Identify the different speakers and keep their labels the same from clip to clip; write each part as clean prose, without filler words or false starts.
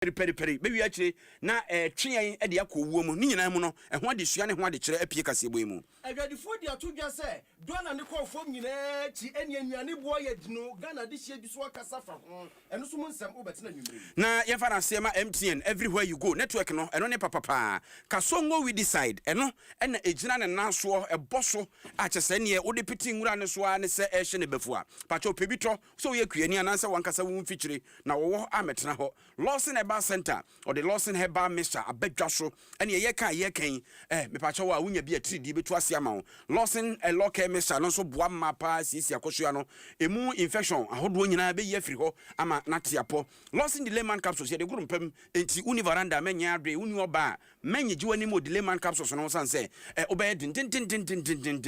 Speaker 1: peri bewi akire na twen e de akowuo mu ni nyina mu no ho de sua ne ho de kire apie kasebo mu
Speaker 2: adwadifo de atodwa se dona ne kofom nyina ti enuane bo ye dino Ghana de hie bi so akasa fa ho eno so mu nsem obetena nwumre
Speaker 1: na ye fa na sema MTN everywhere you go network no eno ne papa kasongo we decide eno na ejina ne nanso eboso achese ne wo de piti nwura ne so a ne se ehye ne befua pacho pebito so ye kuani anansa wankasa wo mfikyire na wo ametena ho Lawson Herbal Center or the Lawson Herbal Mixture abedwaso ene ye kan me pacho wa wunya bi atridi betu ase ama wo Lawson Local Mixture no so boa mapa sisi akosua no emu infection ahodo nyina be ye firi ho ama natiapo Lawson the lemon capsules ye de guru mpam enti univaranda menya adwe uni oba menye jiwani mo the lemon capsules no sanse obey din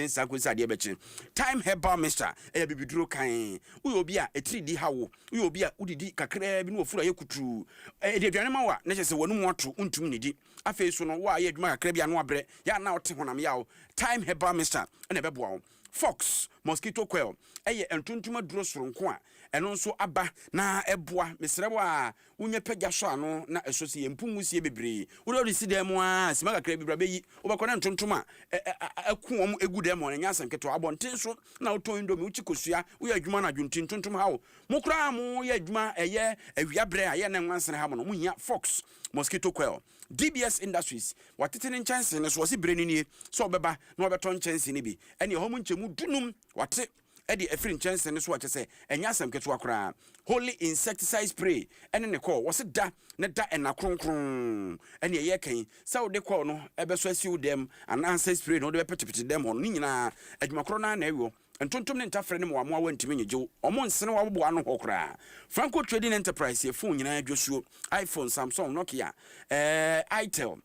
Speaker 1: sakosa de beche Time Herbal Mixture bibiduro kan uyo obi a etridi hawo uyo obi a udidi kakra bi no ofura ye kutu de aduane ma wa na chese wonu moto untum nidi afei so no wa ye adwuma kakra bia no abre ya na ote honam yawo Time Herbal Mixture na beboa wo Fox mosquito coil eye entuntuma duro soronko a eno nso aba na eboa mesrebo a unye pagya so ano na esosi empumusie bebre wo do si dem a sima kakra bibra beyi obakona entuntuma akuom egude mo nya sanketo abonten so na oto indomi uchikosua wo ya adwuma na dwuntin tuntum hawo mokra mo ya adwuma eye awiabre a ye na nwansene ha mo no muhia Fox mosquito coil DBS Industries watetene chance ne so si breni nie so obeba na obeton chance ne bi ene ho mu nchemu dunum wate edi efrin chance ne so achese enya asem keto akora Holy Insecticide Spray ene ne call wo se da ne da ena kronkron ene ye kan sa wo de call no ebeso asi wo dem anansa spray no de petepete dem ho ni nyina adwumakro na ewo entontom ne ntafre ne mo amoa ntimi nyeje omo nsene wa bobo ano hokra Franco Trading Enterprise ye phone nyina adwosuo iPhone Samsung Nokia Itel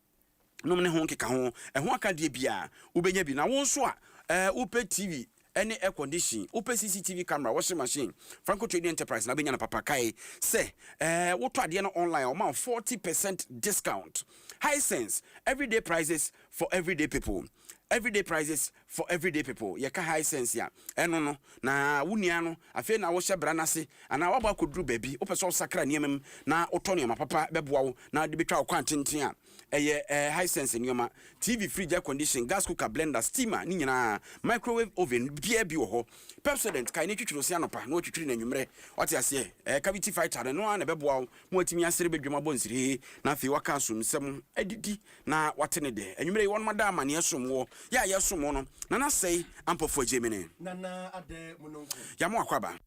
Speaker 1: no me ho nkeka ho ho aka de bia ubenya bi na wo nso a upe TV any air condition upe CCTV camera washing machine Franco Trading Enterprise na benya na papa kai say wo to ade no online o ma 40% discount Hisense everyday prices for everyday people everyday prices for everyday people ye ka Hisense ya eno no na wunia no afi na wo hyebra nase ana waba koduru baby opeso sakra niamem na otonio papa beboa wo na de betwa kwantenten a eye Hisense nioma TV fridge air condition gas cooker blender steamer ni nyina microwave oven bia bi wo ho Pepsodent kai ne twitwiro se anopa na otwitwiri na nwumre wate ase cavity fighter no na beboa wo mo atimi asere bedwuma bonsiri na afi waka asomsem adidi na wate ne de nwumre won madama ne esomwo ya yesomo no na na sei ampofo Gemini
Speaker 2: nana ade munonko
Speaker 1: ya mo akwaba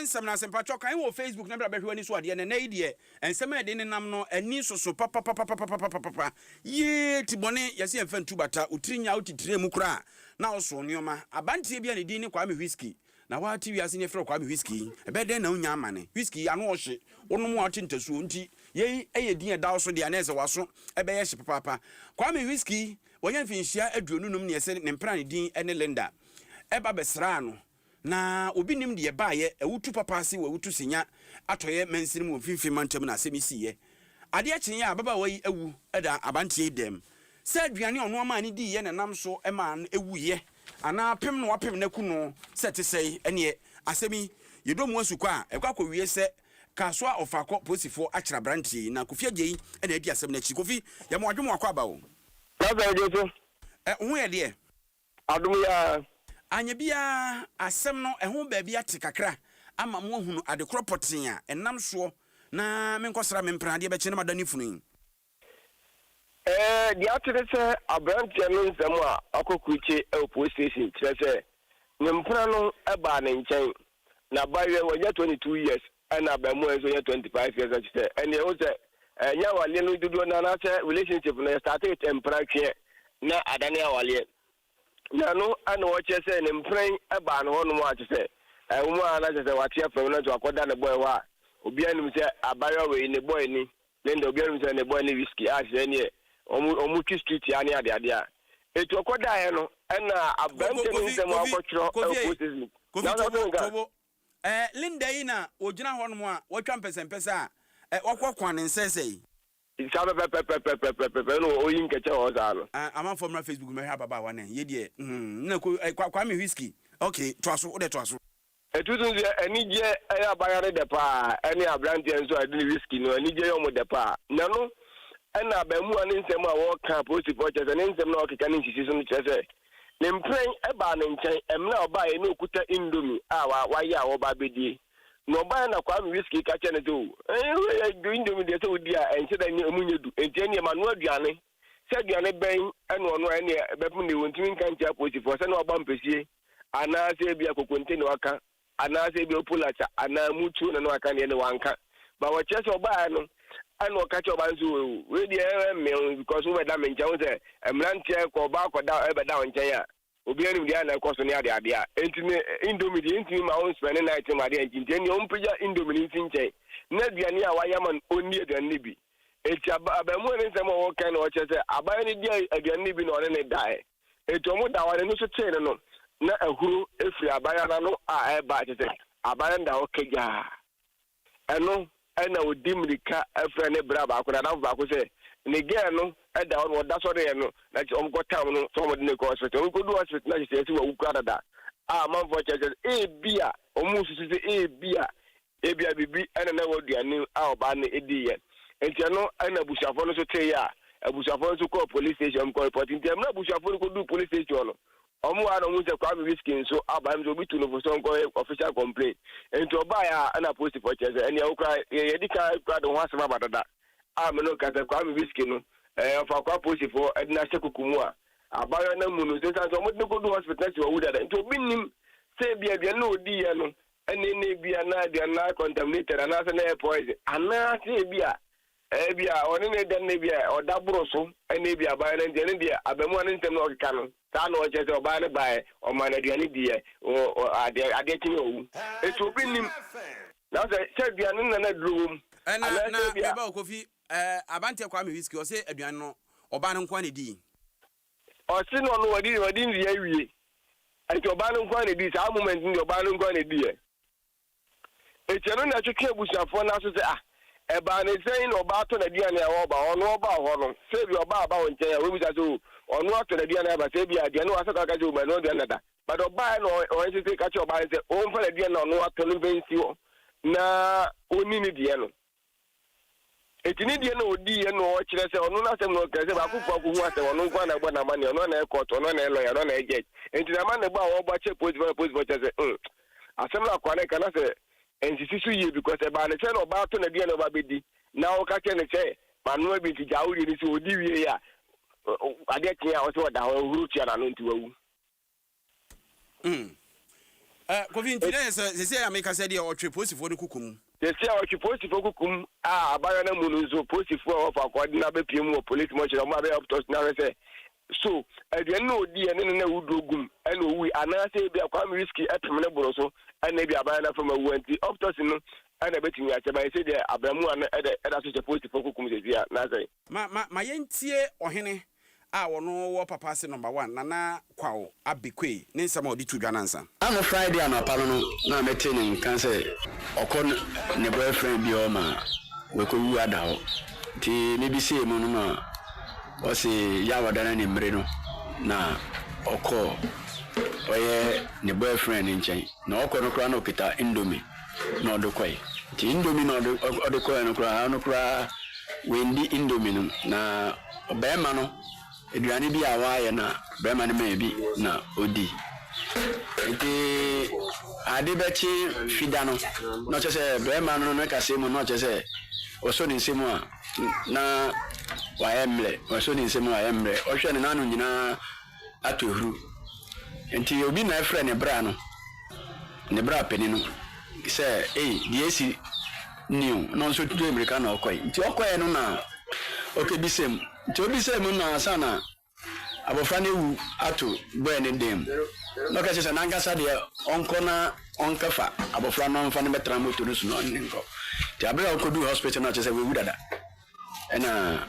Speaker 1: ensem na sempa choka en wo Facebook na bra behwe ani so ade na idie ensem ade ne nam no ani soso papa ye tibone yase emfa ntu bata utirinya utitire mu kura na oso nioma abantie bia ne din ne kwa me whisky na wa TV ase ne frɛ kwa me whisky ebeden na unya amane whisky anu ohye wonom wa tintasu nti ye eye din da so de anese waso ebeye hye papa kwa me whisky wonya mfinhia aduonunum ne yese ne mpra ne din ene Linda eba besra no na obi nim de ba ye ewutu papa ase wewutu sinya atoye mensirim wo finfin mantem na asemisiye ade akyen ya baba wayi ewu eda abantie dem se aduane ono ma ne di ye ne nam so ema ewu ye ana pem no wapem na kuno sete sei ene asemi yedomu asukwa ekwa kowie se kaswa ofako posifo akira brantie na kofia gei ena adi asem na chi kofi ya mo adwemo akwa ba wo
Speaker 3: na ba ejo
Speaker 1: hu ye de
Speaker 3: adum ya
Speaker 1: anya bia asem no eho ba bia te kakra ama mo hunu adekropoten a enam so na menkosra mempra de be kye na madani funu
Speaker 3: di atere se abrantia no nsem a akokuche police station kire se nyempra no eba na nchen na bawe wonya 22 years ana ba mo enso 25 years akite ene o se nya wale no dudu na na se relationship no started empra kye na adane awale na no ana wo che se ne mpran eba no hono mo akite umu ana che se watia from na to akoda ne boy wa obi anim se abayo we ne boy ni Then the girl say ne boy ne whiskey as any omu street ya ne ade etu okoda ye no na abante no nsem akotro process
Speaker 1: Kofi Linda yi na ogina ho no a wotwa mpesempesa wakokwan nsesei
Speaker 3: isabe pepe no oyin keche ho za no
Speaker 1: ama from Facebook me ha baba wa na ye de na kwa me whiskey okay twaso wo de twaso
Speaker 3: etu tun ze anije ya bayare de pa eni abrante enso ade whiskey no anije yo mo de pa na no na ba mu ani nsem a wo ka post for chese ne nsem na okeka ne nsisi so no chese ne mpren eba ne nchen emna oba ye na okuta indomie a wa ya wo ba bedie no oba na kwa whiskey ka chene do indomie de so di a enche da ni emunye du enti ne ma no aduane se aduane ben eno ono ene bepum ne wontimi nka ntia post for se na oba mpesie ana se bia kokonte ne waka ana se bia opulacha ana muchu na no aka ne wanka ba wo chese oba no and what catch up as you really because we damn in Jones, a mlantia, ko back or down ever down Chaya. Obian the other cost on the idea. Indomie, my own spending night in my engine, your own preacher Indomie in Chay. Nedia, Wayaman, only than Libby. It's about more than some more kind of watches. I buy any day again, Libby or any die. It's almost our initial chain, no, not a who if we are buying no, I buy it. I buy the okay, I know. And I would dim the car a friend brava could have back say again no at down what that's what they know that you got town some of the hospital we could do us with nice who got that man for churches a beer almost a beer be and never do a new our ban idea and you know and a bushafon so say ya a bushafon to call police station call reporting them no bushafon could do police station Omu ana mu se kwa whiskey so abam so bitu no for some official complaint and to buy an post for chese and ya ukra ye dika kwa do hasema badada me no ka se kwa whiskey no fa kwa post for edna sekukumu abayo na mu no se so mo de go do hospital so wuda da nto binim se bia na odi ye no ene ne bia na dia na contaminated ana se na poison ana se bia bia oni ne den ne bia odaburo so ene bia abayo na dia ne dia abamu an ntem no ka no ta no je se oba ne bae o ma na duane die o ade tin owu etu obi nim na se duane na na drum
Speaker 1: na ba Kofi abante kwa me whiskey o se aduane no oba ne nkwa ne di
Speaker 3: o si no no wadi ndi awie enti oba ne nkwa ne di sa moment ndi oba ne nkwa ne di echero na tweke abusuafo na so se eba ne sei no oba to na duane a oba ono oba ho no se bi oba aba won chen we bi sa so onu ato na dia na ba se bia dia no asaka ka jo ba no dia na da but oba no o se ka cho ba se o mfa na dia na onu ato no bensi o na oni ni dia no etini dia na odi ye no o kire se onu na se no ka se ba kufu aku hu ase onu kwa na gba na mani onu na e court onu na e lawyer onu na e judge entina man na gba o gba che post for se asem na kwa na kana se ensisi su ye because e ba ne se no ba to na dia na ba bedi na o ka che ne che manu bi ti jauri ni se odi wie ya ade tia o so da huru tia na no ntiwawu
Speaker 1: Kofi ntire se ya make say dey o twe posifo de kukum
Speaker 3: se o twe posifo kukum abayo na munu zo posifo o fa kwadi na be piem o police mo chira mo be up to na say so aduan no odi ene na wudogum ene owi ana say bia kwa me whiskey atem ne boro so ene bia abayo na from awu anti up to no ene betimi ache ba say dey abramu ana eda so twe posifo kukum se bia na say
Speaker 1: ma yentie ohene wono wo papa se number 1 nana kwawo abekwe ne nsama odi tu dwanansa
Speaker 4: am Friday am apalo no na meeting kan say okon ne boyfriend bi o ma we ko wu ada ho ti me bi se mu no ma o se ya wadana ne mre no na oko oye ne boyfriend nchen na oko no kra na okita indomie na odokwai ti indomie na odokwai no kra wendi indomie no na obema no eduane bi awaye na bema ne mebi na odi enti ade bechi fida no no chese bema no no kasemu no chese oso ni nsemu a na wayemle oso ni nsemu ayemle ohwe ne nanu nyina atohuru enti obi na efre ne bra no ne bra peni no se die si new no so tutu america na okoi nti okoi no na okebisem nti obisem na sana abofra ne wu ato boy ne dem no ka chese na ngasa de onko na onkafa abofra no mfa ne betra moto no so no nko ti abira okodu hospital na chese we wu dada ɛna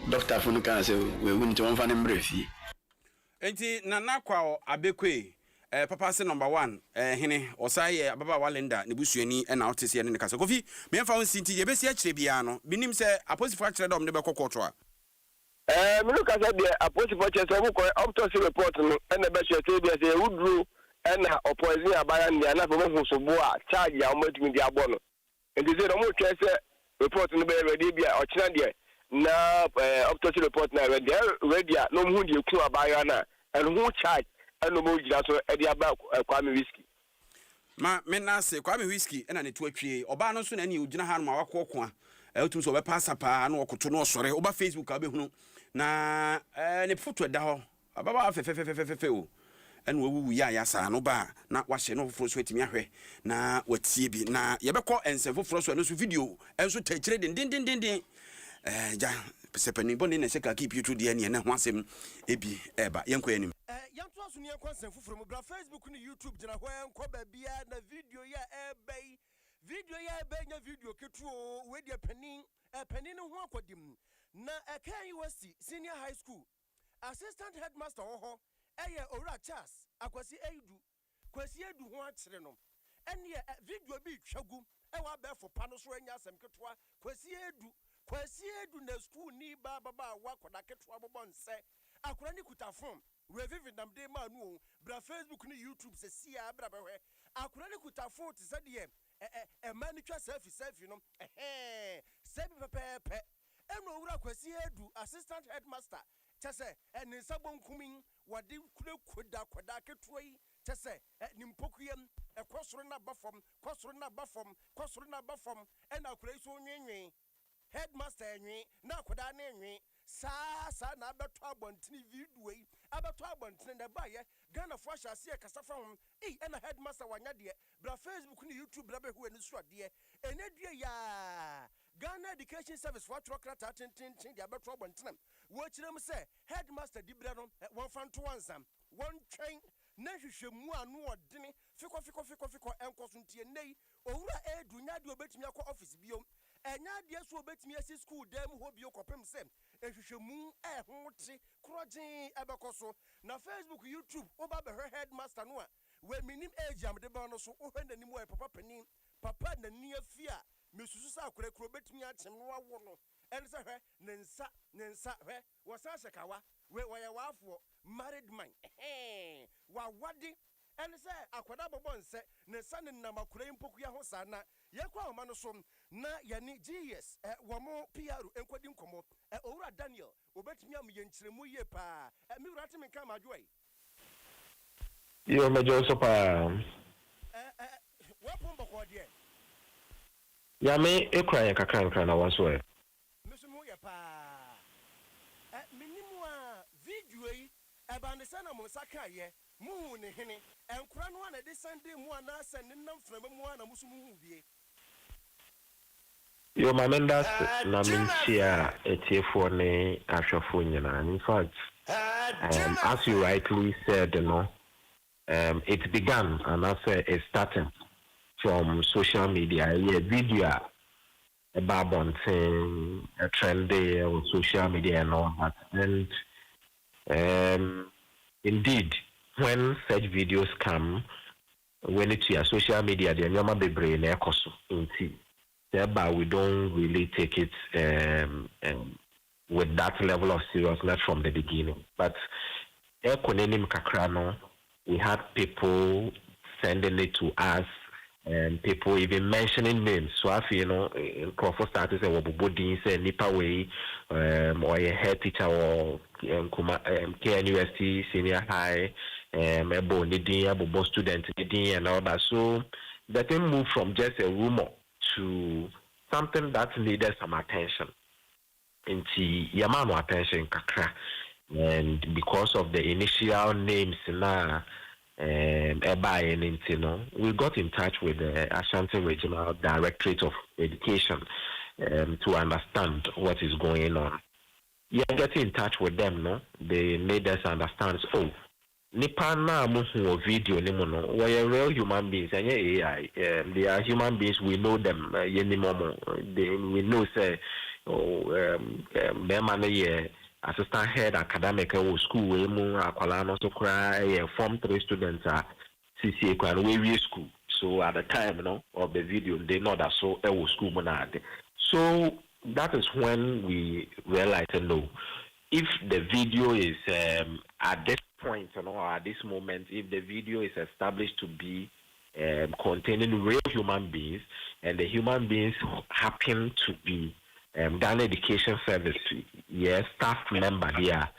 Speaker 4: doctor fo no kan sɛ we win to one fan mbrefi
Speaker 1: enti nana kwa abekwe papa se number 1 hene osaye ababa walenda ne busuani na otese ne kasa kofi me mfa won sinti ye besi akire bia no binim se aposifo akire dom ne be kokoto a
Speaker 3: me look at the aposifo chese wo ko autopsy report no na be chese bia se wudru na opoison abaya ndia na fo mo so bo a charge ya mo tumi di abo no enti se do mo chese report no be ready bia o kina de na autopsy report na ready a no mu de ku abaya na and who charge and no more so e dia ba Kwame Whiskey
Speaker 1: ma me na se Kwame Whiskey na ne to atwie oba no so na ne ogina ha no ma wakoko a etum so be passa pa na okoto no osore oba Facebook a be hunu na ne photo da ho ababa fe o ene wawu ya sa no ba na wahye no foforo so atimi ahwe na watie bi na ye bekọ ense foforo so no so video enso tachire din ja sepani boni na seka keep you to the end na ho asem ebi eba yenko anim
Speaker 2: yanto aso ne kwansen foforo mu bra Facebook ni YouTube jina ho enko ba bia na video ya ebei nya video ketuo we dia panin no ho akodim na ekan university senior high school assistant headmaster ho eye owura Charles akwasi edu ho akire no ene video bi twagu e wa be fo pa no so anya asem ketua kwasi edu na school ni baba wa koda ketua bobonse akura ni kuta form revive namde ma nu bra Facebook ni YouTube se sia bra behwe akura ni kuta form ti se de man ni twa selfie no sebi pepepe eno owura kwasi edu assistant headmaster chese eni sabonkumin wadi kuda koda ketua yi chese nimpokuyem ekosoro na bafom ena akura iso nwenwen headmaster enwe na koda na enwe sa na abeto abontini video yi abeto abontini na baye Ghana fo ahase e kasa fa ho ena headmaster wanya de bra Facebook ni YouTube bra be hu eni so de enedue ya Ghana Education Service for Trocrata tin de abeto abontini wo kirem se headmaster di bra no won fanto wansam won twen na hwehwemu anu odene fiko enkoso ntie nei owura edunya de obetimi akọ office biom enya de so obetimi asi school dem ho bio kopem se ehwehwemu hote krogen ebekoso na Facebook YouTube oba be headmaster no a we minim age am de ba no so ohwe nanim wo papa na ni afia mesusu sa akora kro betimi achem no awo no ense hwe ne nsa hwe wo sa shekawa we ya wafo married man wa wadi ense akwada bobonse ne sane na makura impoku ya ho sana ye kwa ma no so na yani GS wo mo PRO enkwadi nkomo owura Daniel obetimi am ye nkyeremu ye pa mi wura te me kan madwoi
Speaker 5: yo mejo so pa
Speaker 2: wo pombo ko de
Speaker 5: ya me ekra kakra na waso e
Speaker 2: misumu ye pa minimu a video yi eba ne sana mo saka ye mu ne hene enkura no na de Sunday mu ana se ne nam frama mu ana musumu hu bie
Speaker 5: yo mamenda na mintia etiefo ne ahwefo nyina in fact as you rightly said it began and it started from social media video about a trend on social media and all that and indeed when such videos come when it's your social media the nyoma bebre na ekoso nti thereby we don't really take it with that level of seriousness from the beginning but ekonenim kakra no we had people sending it to us and people even mentioning names. So I feel, Crawford started say Wobodi say Nipa way or a head teacher or KNUST senior high Ebo Nidin, Ebo student Nidin and all that. So the thing moved from just a rumor to something that needed some attention. Into Yamano attention kakra. And because of the initial names now we got in touch with the Ashanti Regional Directorate of Education to understand what is going on. Yeah, getting in touch with them, no? They made us understand. Oh, Nipa na muhu video ni mono. We are real human beings. And AI, they are human beings. We know them. We know say Bema no assistant head academic school we mu akwala no so kra form 3 students CCA kwan we school. So at the time of the video they know that so school mo na ade. So that is when we realized no, if the video is at this point or at this moment, if the video is established to be containing real human beings and the human beings happen to be Ghana Education Service, yes, staff member there,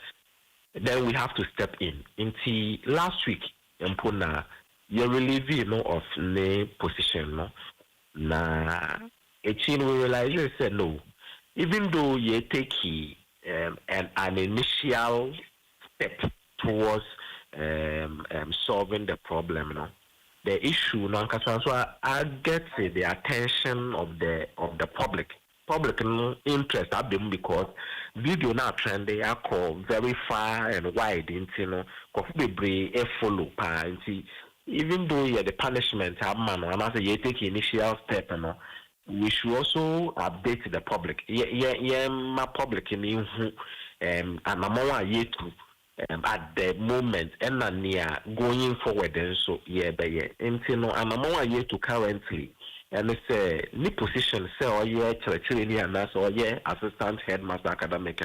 Speaker 5: then we have to step in. Until last week, Mpona, you relieve of the position, no? Na, we realize say no. Even though you take an initial step towards solving the problem, no, the issue now, so I get the attention of the public interest at them because video now trend they are called very far and wide into follow even though you the punishment man and as you take initial step we should also update the public my public in and I'm yet to at the moment and near going forward and so until I'm yet to currently and say ni position say or church and that's or assistant headmaster academic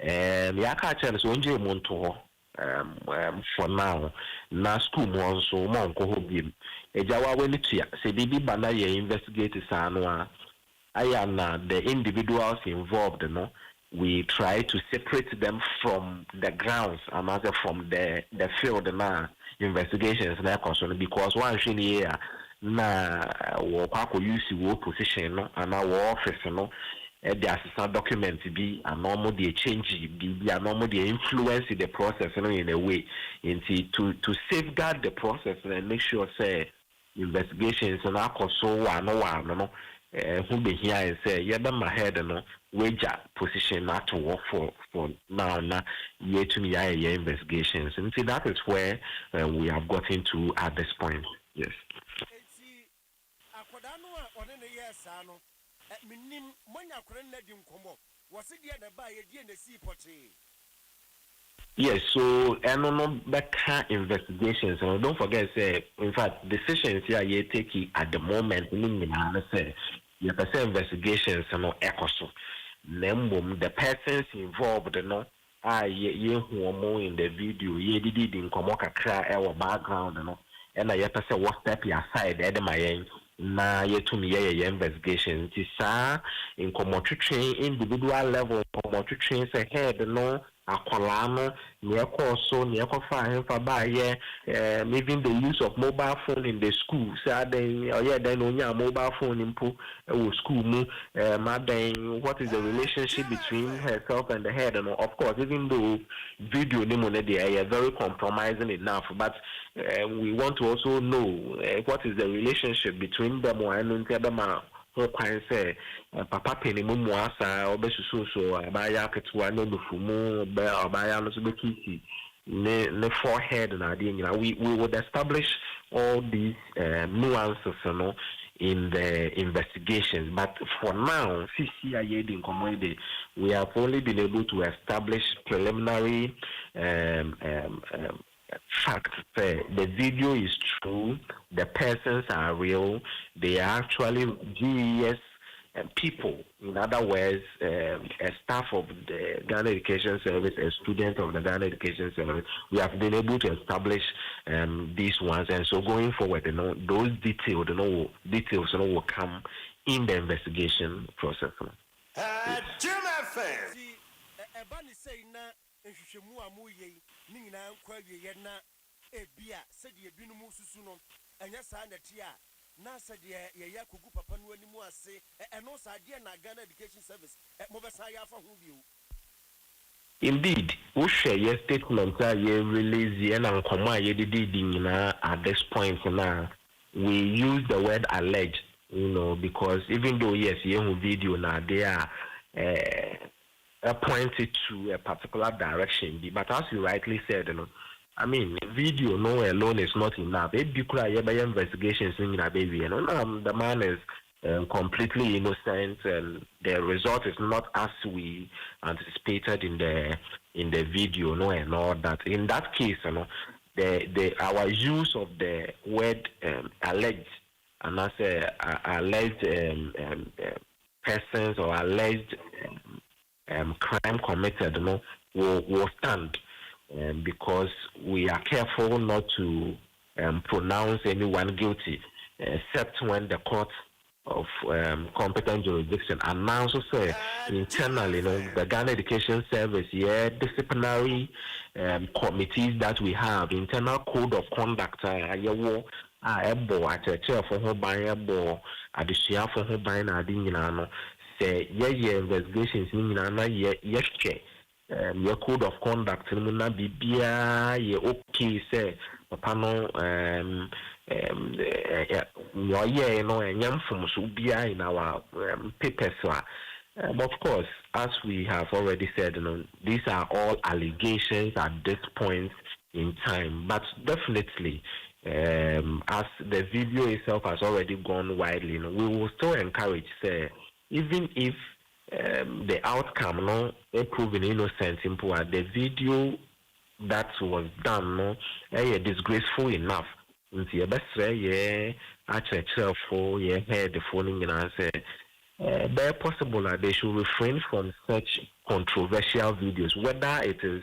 Speaker 5: ya ka chance onje monto for now na school mo so mo nko ho biem ejawa weni tua se bibi bana ye investigate sanwa aya na the individuals involved we try to separate them from the grounds and also from the field na investigations na concern because one thing here na wo kwako use wo position and our office the assistant document be a normal the change be a normal the influence the process in a way into to safeguard the process and make sure say investigations and so one who be here and say my head wager position not to work for now yet to me investigations and see that is where we have gotten to at this point. Yes. Yes, so better investigations and don't forget say in fact decisions here you take at the moment say you say investigations echoso the persons involved ye who in the video ye did in kakra our background and I say what step aside my na yetumi ye investigation ti sa in commentary individual level commentary say head akwala no ne so ne fa ba ye even the use of mobile phone in the school say then then onya mobile phone impo school mu what is the relationship between herself and the head and of course even though video ni mo they are very compromising enough but we want to also know what is the relationship between them and them can say papa penny muasa obesusu abaya ketwa no bufumu abaya no so bekiti ne forehead na we would establish all these nuances in the investigations but for now CCIA in community we have only been able to establish preliminary fact the video is true, the persons are real, they are actually GES people. In other words, a staff of the Ghana Education Service, a student of the Ghana Education Service. We have been able to establish these ones, and so going forward, those details will come in the investigation process.
Speaker 2: Ebia said ye binumu susuno anya sa na tia na said ye yakugu papa no animu ase eno sa de na Ghana Education Service mo be sa ya fa ho bio.
Speaker 5: Indeed, we share your statement that you release and nkoma ye did at this point now we use the word alleged, because even though yes you video now they are pointed to a particular direction but as you rightly said I mean, video alone is not enough. If you could have investigations in a baby, the man is completely innocent, and the result is not as we anticipated in the video, no, and all that. In that case, you know, our use of the word alleged, and I say alleged persons or alleged crime committed, you know, will stand, because we are careful not to pronounce anyone guilty, except when the court of competent jurisdiction announces internally, you know, the Ghana Education Service, disciplinary committees that we have, internal code of conduct, ebo acheche for ho ban ebo adesua for ho ban na adi nyina no say investigations ni nyina na ye your code of conduct no na bibia ye okay say papa no you know, and from Subia in our papers. But of course, as we have already said, you know, these are all allegations at this point in time. But definitely, as the video itself has already gone widely, you know, we will still encourage, say, even if the outcome, no, proving innocent, simple, the video that was done, no, disgraceful enough. Nti ebesre ye acheche for ye head the phone in answer very possible that they should refrain from such controversial videos, whether it is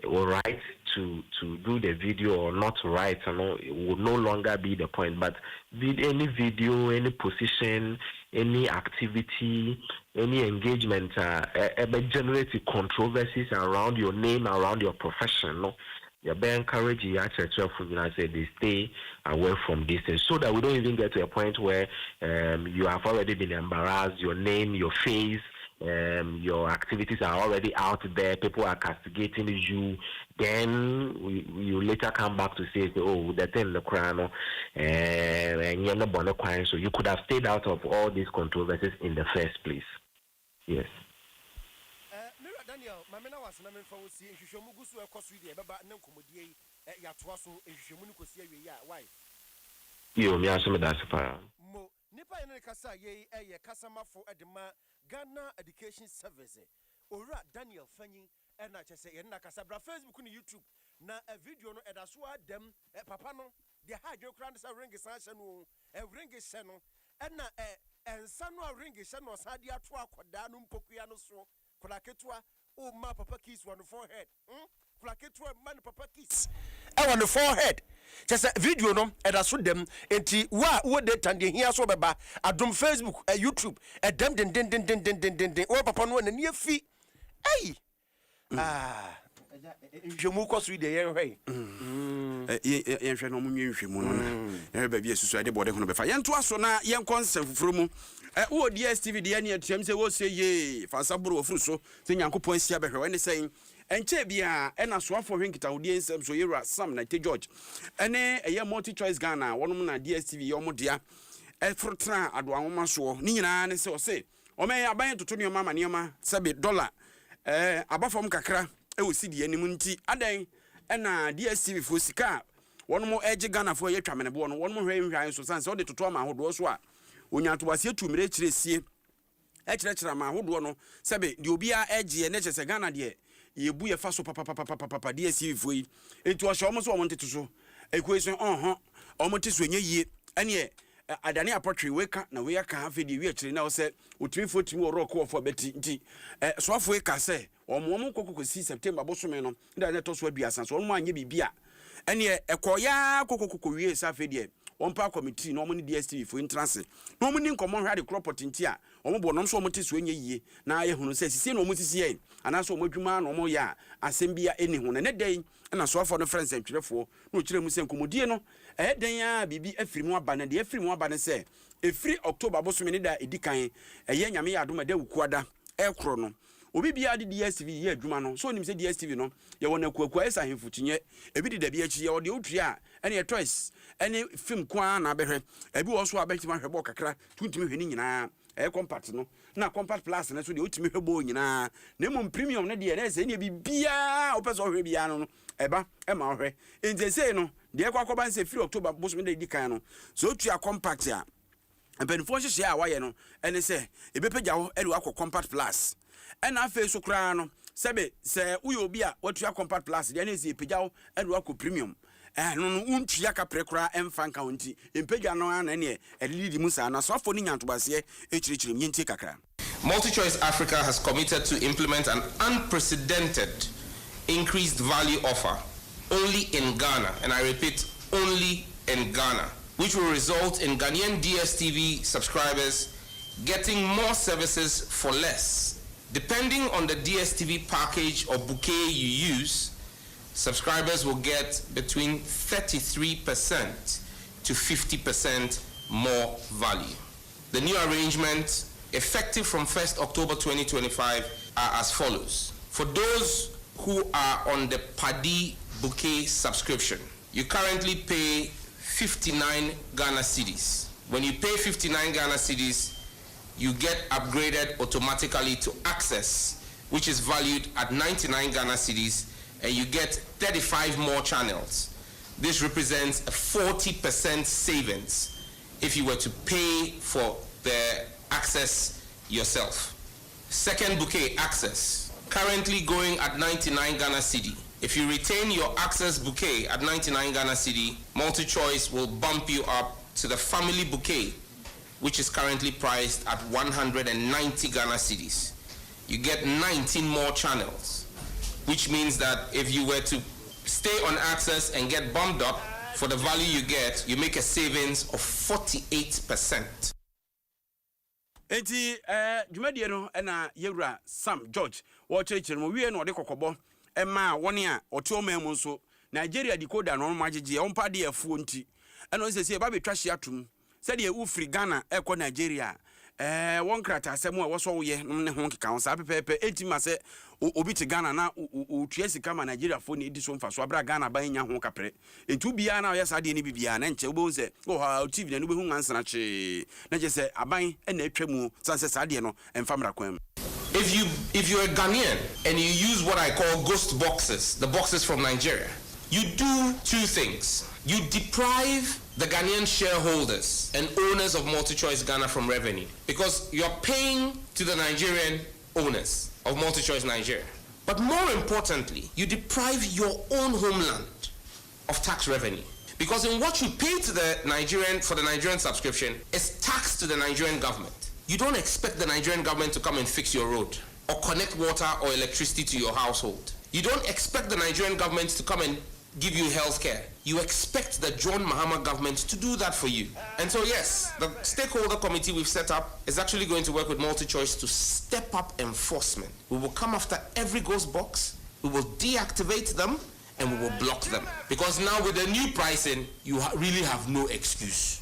Speaker 5: right to do the video or not right, you know, it will no longer be the point. But any video, any position, any activity, any engagement generate controversies around your name, around your profession, no? You better encourage you say they stay away from this, so that we don't even get to a point where you have already been embarrassed, your name, your face, your activities are already out there, people are castigating you, then you later come back to say, oh, that's in the crown, and you're not born a crime, so you could have stayed out of all these controversies in the first place. Yes.
Speaker 2: Daniel, mamena was na memfa wo sie hwehwemu gusu ekoso de beba na nkomodie ya toa so hwehwemu ni kosie wie ya why
Speaker 5: yo mi aso me da sepa
Speaker 2: mo nipa ene kasa ye kasamafo edema Ghana Education Service owura Daniel Fanyi na chese ye na kasa bra Facebook ni YouTube na video no edaso adem papa no de hadwe kra no sa ring sanche no ring se no na ensa no ring se no sa de ato akoda no mpokua no so Kulaketua, oh, my papa kiss on the forehead. Kulaketua, man, papa kiss. On the forehead. Just a video, no, and I saw them. And what they turned in here so baba. I don't Facebook, YouTube, a dem, oh, papa, no, and near fee. Hey, Jomuko sweet the air way.
Speaker 1: No moon, baby, so I did what I want to be. Yan to us, so now, young concert from. Oh, DSTV, the any attempts will say, yea, for Saburo Fruso, then Uncle Point Siabe, when they saying, and Chebia, and a swap for Rinkit audience, so you're at some night, George. And a year multi choice Ghana, one woman, DSTV, your modia, and for Tra, at one woman, so Nina, and so say, or may I buy to turn your mamma, Niama, $7, above from Kakra, I will see the enemy, a day, and DSTV for Sika, one more edge Ghana for your tramin, one more rain, so sans order to Toma, who was what. Unya to wasie tu mire kiresie ekirechira ma hodo no sebe de obi a ege ne chese Ghana de ye bu ye fa so papa de asifo yi etu o hye so o monte so equation o monte so nye yie ene adane apotwe weka na we aka ha fe de wi akire na o se otumi fotumi o rock of beti nti so afo e ka se o mo kokokosi September bosome no nda ne to so aduasa so o mo anye bibia ene ekoya kokokoko wi sa fe de on pa committee no money DSTV for entrance no money nkomo hwa de crop nti a omo bo no so omo teso enye yie na aye hunu se sisi no omo sisi ye ana so omo dwuma no omo ya asembia eni hu ne den na so afọ no friends entwerefo no kire mu se nkomodie no den a bibi afiri mu aba na de afiri mu aba ne se efiri October bosome ne da edikan nyame ya adoma da wukuada ekro no obi bia de DSTV ye adwuma no so onim se DSTV no ye wona kuakua esa hemfu tinye ebi de da bia chi ye wo de otria ene choice ene film kwa na behwe ebi wo so abetima hwebo kakra tuntimi hwe ni nyina compact no na compact plus na so de otimi hwebo nyina na mo premium ne de na se ne bibia opeso hwe bia no eba e ma hwe ente se no de kwa kwa ban se free October bosom de di kan no so otua compact a mpanimfoɔ hyehyɛ a wayɛ no ɛne sɛ ebepagya hɔ ɛde wakɔ compact plus ɛna afei so koraa no sɛbe sɛ woyɛ obi a watua compact plus deɛ ne sɛ epagya hɔ ɛde wakɔ premium no untua kapre koraa ɛmfa nka ho nti mpagya no ana ne ɛde di mu saa na sɔfo ne nyantobaseɛ ɛkyirikyiri mu yɛntie kakra.
Speaker 6: MultiChoice Africa has committed to implement an unprecedented increased value offer only in Ghana, and I repeat, only in Ghana, which will result in Ghanaian DSTV subscribers getting more services for less. Depending on the DSTV package or bouquet you use, subscribers will get between 33% to 50% more value. The new arrangement, effective from 1st October 2025, are as follows. For those who are on the Paddy Bouquet subscription, you currently pay 59 Ghana cedis. When you pay 59 Ghana cedis, you get upgraded automatically to Access, which is valued at 99 Ghana cedis, and you get 35 more channels. This represents a 40% savings if you were to pay for the Access yourself. Second bouquet, Access, currently going at 99 Ghana cedi. If you retain your Access bouquet at 99 Ghana cedi, MultiChoice will bump you up to the family bouquet, which is currently priced at 190 Ghana cedis. You get 19 more channels, which means that if you were to stay on Access and get bumped up for the value you get, you make a savings of 48%.
Speaker 1: Enti dwumadie no na yewura Sam George wo kyerɛkyerɛ mo wie no de kokɔbɔ ɛma wɔne a ɔte ɔman mu nso Nigeria decoder no magyegie ɔmpa de afuo nti ɛno sɛ ba betwa hye atum sɛ de ufiri Ghana ɛkɔ Nigeria wɔn krata asɛm a wɔsɔ woyɛ no ne ho keka ho saa pepepe enti ma sɛ obi te Ghana na otua sika ma Nigeria fo ne edi so mfa so abra Ghana ban nya ho kapre entu bia na oyɛ saa de ne bibia na nkyɛ wo sɛ TV na no behu ngansana kye na je sɛ aban na atwa mu san sɛ saa de no emfa mra kwan.
Speaker 6: If you're a Ghanaian and you use what I call ghost boxes, the boxes from Nigeria, you do two things. You deprive the Ghanaian shareholders and owners of MultiChoice Ghana from revenue because you're paying to the Nigerian owners of MultiChoice Nigeria. But more importantly, you deprive your own homeland of tax revenue because in what you pay to the Nigerian for the Nigerian subscription is tax to the Nigerian government. You don't expect the Nigerian government to come and fix your road or connect water or electricity to your household. You don't expect the Nigerian government to come and give you health care. You expect the John Mahama government to do that for you. And so yes, the stakeholder committee we've set up is actually going to work with MultiChoice to step up enforcement. We will come after every ghost box, we will deactivate them, and we will block them. Because now with the new pricing, you really have no excuse.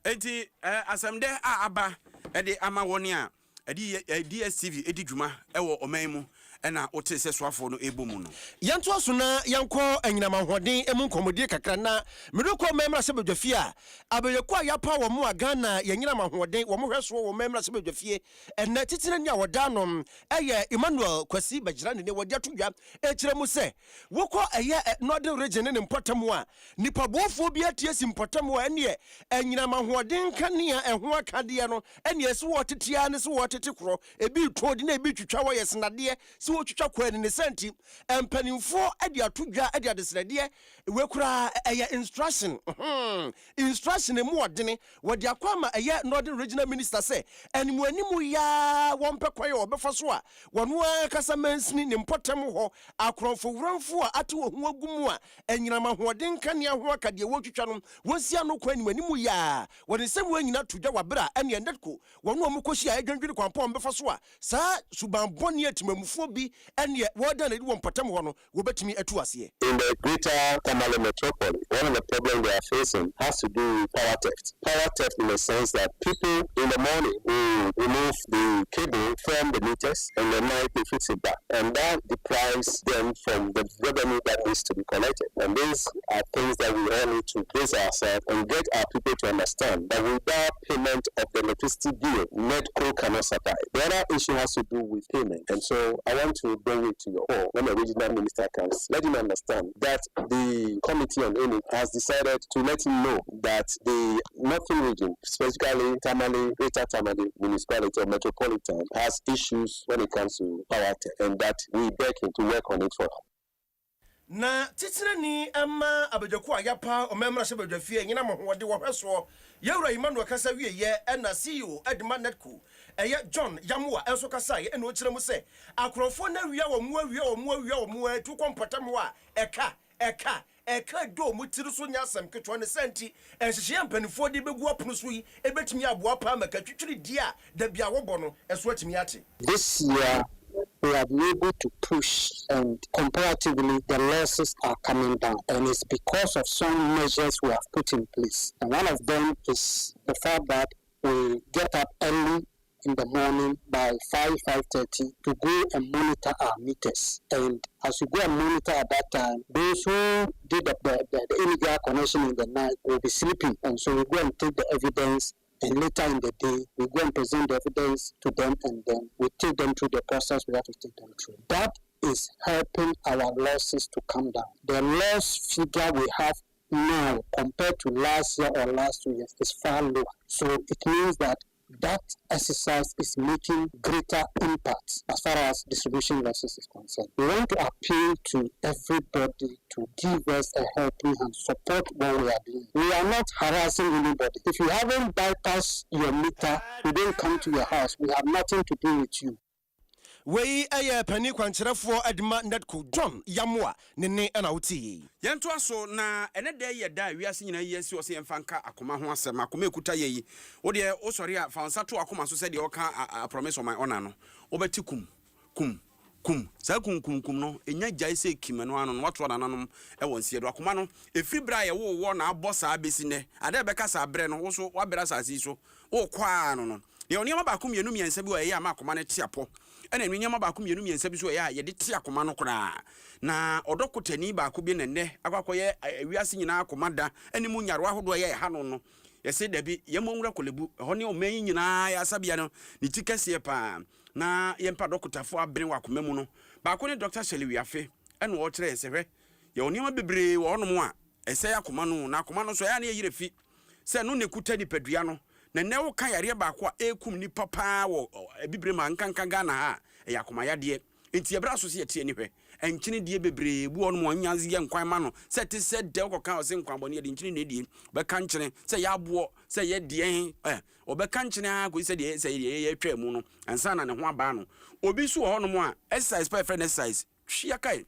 Speaker 1: Enti asamde aba ede ama woni a edi DSTV edi dwuma ewo oman mu ena ote se soafo no ebomu no
Speaker 2: yanto aso na yanko anyinama hoden emu nkomodie kakra na medoko memra se bedwafie a abeyeko ayapa wo mu Ghana yanyinama hoden wo mo hweso wo memra se bedwafie ena titire ni a wodanom eye Emmanuel Kwasi Bagira ne wodi atodwa ekire mu se wokọ eye Northern region ne mpotamu a nipa bofo bi atiesi mpotamu a ene anyinama hoden kanea eho akade no ene se wo tetia ne se wo tete kro ebi todi na ebi twitwa wo yesenade se wo twitwa kwa ne senti empanimfo ade atodwa ade adesrede we kura eye instruction mu odene wodi akwama eye Northern Regional Minister say enimu animu ya wompe kwaye obefa so a wono akasa mansini ne mpotam ho akronfo wranfo a ate wo hu agumu a enyinama hoden kanea ho akade wo twitwa no wonsia no kwa animu ya woni sem wanyina todwa wabra ene endetko wono omukoshi a edwendwere kwampa obefa so a sa suban boni atimamufo bi ene woda na di wo mpotam ho no wo betimi atu ase.
Speaker 7: In the greater Tamale metropolis, one of the problems they are facing has to do with power theft. Power theft in the sense that people in the morning will remove the cable from the meters and the night they fix it back. And that deprives them from the revenue that needs to be collected. And these are things that we all need to brace ourselves and get our people to understand that without payment of the electricity bill, NAKET cannot survive. The other issue has to do with payment. And so I want want to bring it to your home when the regional minister comes. Let him understand that the Committee on Aiming has decided to let him know that the Northern region, specifically Tamale, Greater Tamale Municipality or Metropolitan, has issues when it comes to power tech, and that we beg him to work on it for him.
Speaker 2: Na titira ni ama abadwaku ayapa omemra se badwafie nyina mo hode wo hweso yewra Emmanuel kasa wie ye na CEO Edma Netco John Yamua enso kasa ye na o kire mu se akrofo na wia wo mu atu kompata mo a eka do mu tiri so nya asem ketwa ne senti enhihye mpanifo de begu apono so yi ebetimi aboa pa maka twitwiri dia da bia wo bo no eso atimi ate.
Speaker 8: This year we have been able to push, and comparatively the losses are coming down, and it's because of some measures we have put in place. And one of them is the fact that we get up early in the morning by 5:30 to go and monitor our meters. And as we go and monitor at that time, those who did the illegal connection in the night will be sleeping, and so we go and take the evidence. And later in the day, we go and present the evidence to them, and then we take them through the process we have to take them through. That is helping our losses to come down. The loss figure we have now compared to last year or last 2 years is far lower. So it means that exercise is making greater impact as far as distribution losses is concerned. We want to appeal to everybody to give us a helping hand, support what we are doing. We are not harassing anybody. If you haven't bypassed your meter, we don't come to your house. We have nothing to do with you.
Speaker 2: We aye pani kwancherefo Edma Netco John Yamua nene na uti
Speaker 1: yento aso na ene de ye da wiase nyina yesi o se yemfanka akoma ho asem akoma ekuta yeyi wo de o sori a fansa to akoma so se de o ka promise of my honor no obeti kum sa kum no enya jai se kim no ano no wato nananom e wonsie do akoma no efri bra ye wo na abosa abesi ne ade be ka sa bre no wo so wa bra sa asi so wo kwa no ye oniama ba kum yenu miensa bi o ye ama akoma ne tiapo ena eniama ba kum yenu miensa bi so ye de tia akoma no kora na odokotani ba ko bi nenne akwakoye wiase nyina akoma da eni mu nyaro ahodo ye ha no yese dabi yemonwura kolebu ho ne o man nyina ya sabia no ni tikase pa na yempa dokotafo abren wakoma mu no ba ko ne Dr. Sheliwiafe ena wo kire yesehwe ye oniama bebre wo no mu a ese yakoma no na akoma no so ya na ye yirefi se no ne kuta ni padua no na ne wo kan yare ba ko ekum ni papa wo ebibre ma nkanka Ghana ha yakoma yade enti ebra so se yete ni hwe enkyini die bebre bu ono mo nyanze ye nkwan ma no se te se de okoka o se nkwan bone ye de nkyini na die be kan kyene se ya abo se ye die obe kan kyene a go se de se ye twa mu no ansa na ne ho aba no obi so ho no mo a exercise per friend exercise hwia kai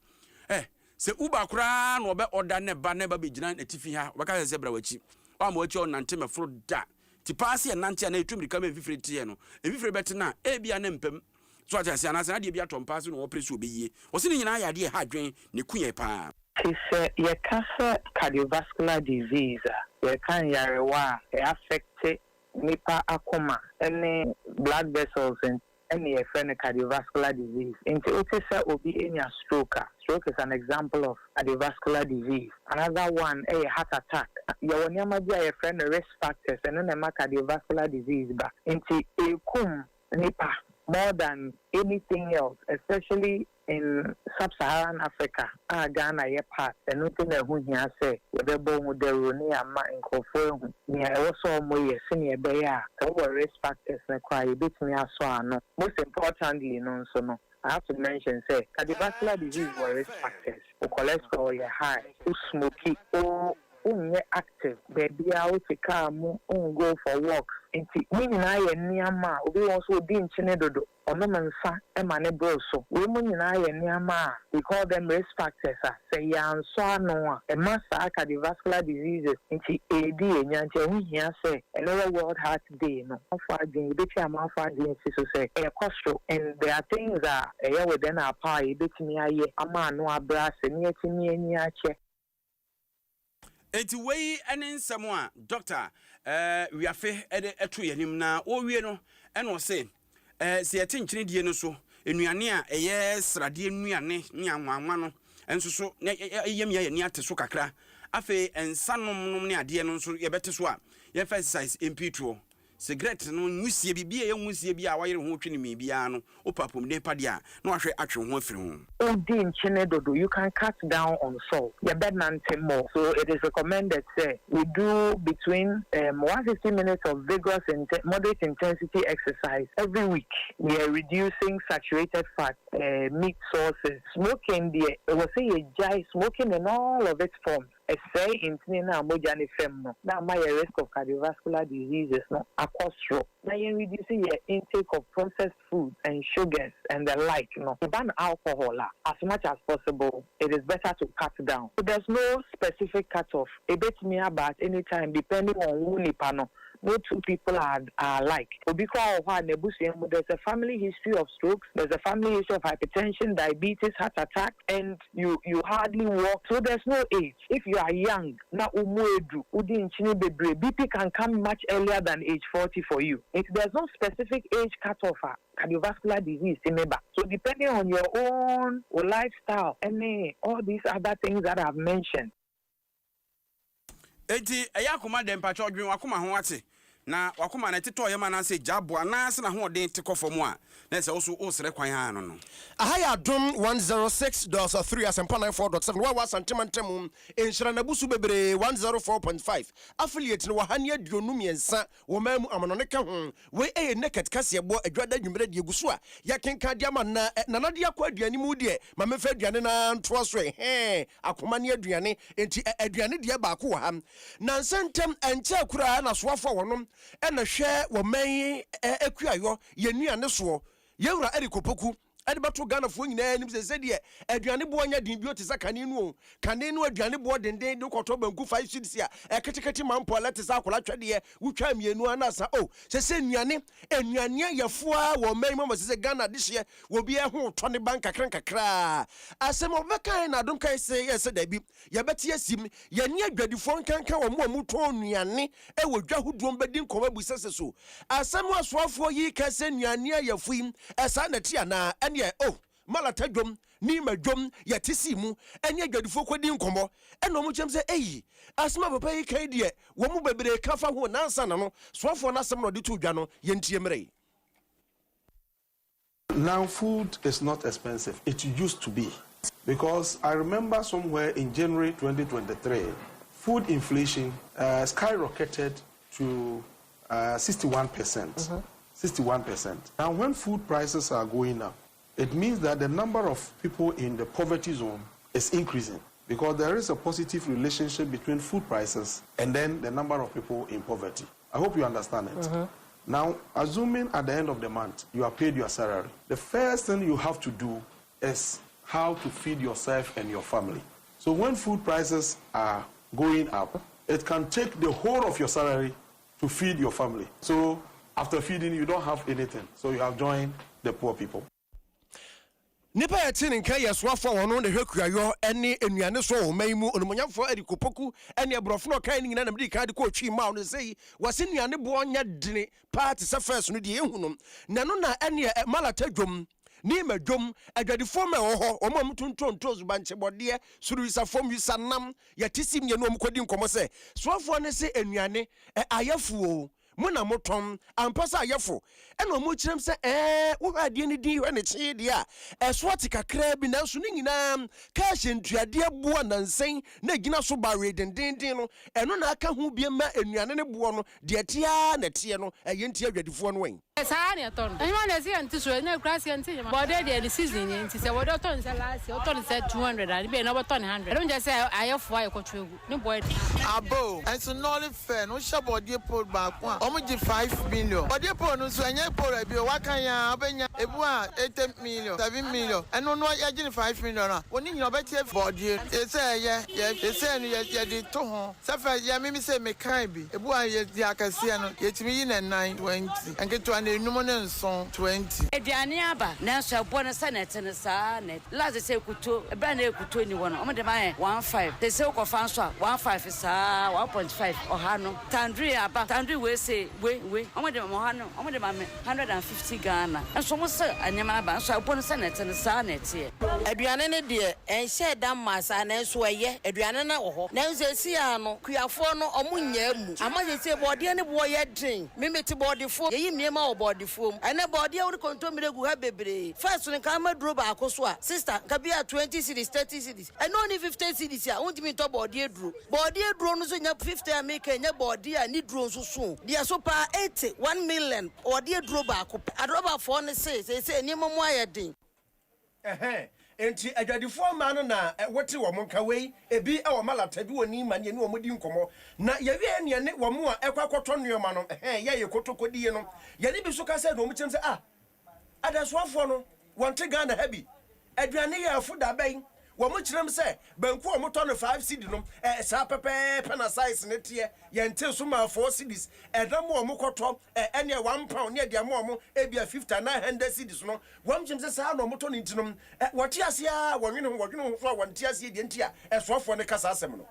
Speaker 1: se uba kura no obe order ne ba be gina na tifi ha obe ka se bra wachi o ma wachi o nante me fro da ti pass ye nante na etumri ka me fifre tie no efifre beti na bia na mpem so ati ana na de bia tompaso no operation obeyi o se ni nyina ya de ha dwen ne kuye pa
Speaker 9: is your cancer cardiovascular disease your can yarewa affect nipa akoma any blood vessels and any cardiovascular disease into otisa obi enya stroke is an example of cardiovascular disease. Another one a heart attack your nyama dia your friend risk factors and then cardiovascular disease ba into ekum nipa more than anything else, especially in sub-Saharan Africa. Ghana ye part and nothing that who here say the bone with the Ronia in Kofu near also more senior bear over risk factors and cry bit me as no. Most importantly, no so no. I have to mention say cardiovascular disease were risk factors. Cholesterol ye high, smoky, unye active, baby out to come, go for walks. Inti nyina ye niama obi won so di nchine dodo ono mansa e ma ne bro so we mu nyina ye niama we call them risk factors say ya nso ano a massa cardiovascular diseases inti AD enyanche hu hia say another World Heart Day no for again be tia ma for again so say e costo and there are things that e within our power e betimi aye ama no abra se ni etimi ani ache
Speaker 1: enti wei ene nsɛm a doctor we afe eto yanim na o wie no ene o se se yete nkyene die no so enuane a eye srade enuane ne anwanwa no enso so yem ya ni ate so kakra afe ensanom nom ne ade no so ye bete so a ye exercise MP2 cigarette no nwusie bibia ye nwusie bia wayere ho twene mi bia no opapom de pa dia na ahwe atwe ho afiri ho
Speaker 9: Odi nchine dodo, you can cut down on salt. Your bed more. So it is recommended say we do between 150 minutes of vigorous moderate intensity exercise every week. We are reducing saturated fat, meat sources, smoking. It was say jai smoking in all of its forms. I say in Tina Mojani Femno. Now my risk of cardiovascular diseases no across stroke. Now you're reducing your intake of processed foods and sugars and the like. No, ban alcohol as much as possible. It is better to cut down. So there's no specific cutoff. A bit me about any time depending on who ni pano. No two people are alike. There's a family history of strokes, there's a family history of hypertension, diabetes, heart attack, and you hardly walk. So there's no age. If you are young, BP can come much earlier than age 40 for you. There's no specific age cutoff for cardiovascular disease. So depending on your own lifestyle and all these other things that I've mentioned.
Speaker 1: Eti ayakoma dem pacho dwen wakoma ho ate na wakoma na tito yema na se jabo anase na ho den tekofo mu a na se oso osre kwan ha no no
Speaker 2: ahaya adom 106.3 asempa 94.7 wa santimantem enhyira na busu bebre 104.5 affiliate no wahane aduonu miensa wo mamu amanone ka ho we NAKET KASIEBO adwada dwumre de eguso a yakenka de ama na nanade akwa aduane mu de ma mefa aduane na nto so akoma ne aduane enti aduane de ba ko ha na nsentem enche akura na soafo wonom ena hwe wo man akuayo yenuane so yewura erikopoku Edibato Ghana for nyina say de aduane bo anya din bi otisa kane nu aduane bo denden de koto banku 5 cities a eketekete mampo letisa akola twede wutwa mienu anasa se nuane yafoa wo man mama say Ghana dihye wo bi ho to ne bank kakra asem obeka na adom kai say yes da bi ya beti asim ya ni adwadifo nkanka wo mo to nuane wo dwa hodom bedin koma busese so asem asoafo yi ka se nuane yafuim esa na tia na malata dwom ni madwom ya tisi mu enye adwadifo kwadi nkomo eno mu chem se asma papa yi kai de wo mu bebre kafa ho nansa na no soafo na asem no de to dwa no ye ntie mre.
Speaker 10: Now food is not expensive. It used to be, because I remember somewhere in January 2023 food inflation skyrocketed to 61%. 61%. Now when food prices are going up, it means that the number of people in the poverty zone is increasing, because there is a positive relationship between food prices and then the number of people in poverty. I hope you understand it. Now, assuming at the end of the month you are paid your salary, the first thing you have to do is how to feed yourself and your family. So when food prices are going up, it can take the whole of your salary to feed your family. So after feeding, you don't have anything. So you have joined the poor people.
Speaker 2: Nipa yatini nka yeswafo wono de hwekuayo ene enuane so wo maimu onumonyamfo erikopoku ene abrofo no kan nyina na mdi kan de ko twi ma no sei wase nuane bo onya dene party se first no de ehunum na no na ene malata dwom ni madwom adwadifo ma wo ho omam tuntontozu banche bode suruisa fom yusanam yatisim ye no omkodi nkomo se swafo ne se enuane ayafuo muna motom ampasa ayefo eno mo kirem se wo adie ni din ne chi dia swati kakra bi na so ni nyina ka hyentuade boa nansen na gina so bare denden no eno na aka ho bi ma enuane ne boa no de tia na tie no yentia adwadifo no wen
Speaker 11: esa ne ton anyone na see anti so na krasi anti but the season anti se wodo ton se last o ton se 200 and be no ton 100 don't just say ayefo ayekotwegu ni boy
Speaker 12: abo enso no le fair no shabodie pol ba kwa omuji 5 million bodie pol no so enye pol abi o wakan ya obenya ebu a 8 million 7 million eno no ya gini 5 million na oni nyina obetie bodie ese ese no ye de to ho sefa ya mimi se me kan bi ebu a ye di akase no yetimi yi na 920 enketo na enum ne nson 20
Speaker 13: ediane aba na so abo na sanete ne sa net laze se kuto e bra na ekuto ni wono o de ma 15 te se ko fan so 15 sa 1.5 oha no tandri aba tandri we say we o de ma ha no o de ma 150 Ghana so musa anyama ba so abon se net ne sa net ye
Speaker 14: aduane ne de enhye da masa na so ye aduane na wo ho na nso si ya no kuafo no omunya mu amagye bode ne bo ye den mimeti bode fo ye miema wo bode fo ene bode wo kontomire gu ha bebre first ne ka maduro ba akoso a sister ka bia 20 cities 30 cities and only 50 cities ya untimi to bode duro no so nya 50 ameka nya bode a ni duro so so dia so pa 1 million bode duro ba akop adroba fo ne se ni momo ayedin
Speaker 2: enti adwadifo ma no na wote wo monka wei ebi e wo malata bi woni ma ne wo modi nkomo na ye wie ne wo mo a ekwakoto nneoma no ye kotokodi no ye ne bi so ka se no mo kyem se adaswafo no wonte Ghana habi aduane ye afuda ben wo mo kyerem se banku wo mo to no 5 cedi no sa pepe na size ne tie ye nte so ma 4 cedis edam wo mo koto ene 1 pound ne dia mo ebia 50 900 cedis no wo mo kyerem se sa no mo to ne ntinom wote ase a wo nwene so wonte ase die ntia esofo ne kasa asem no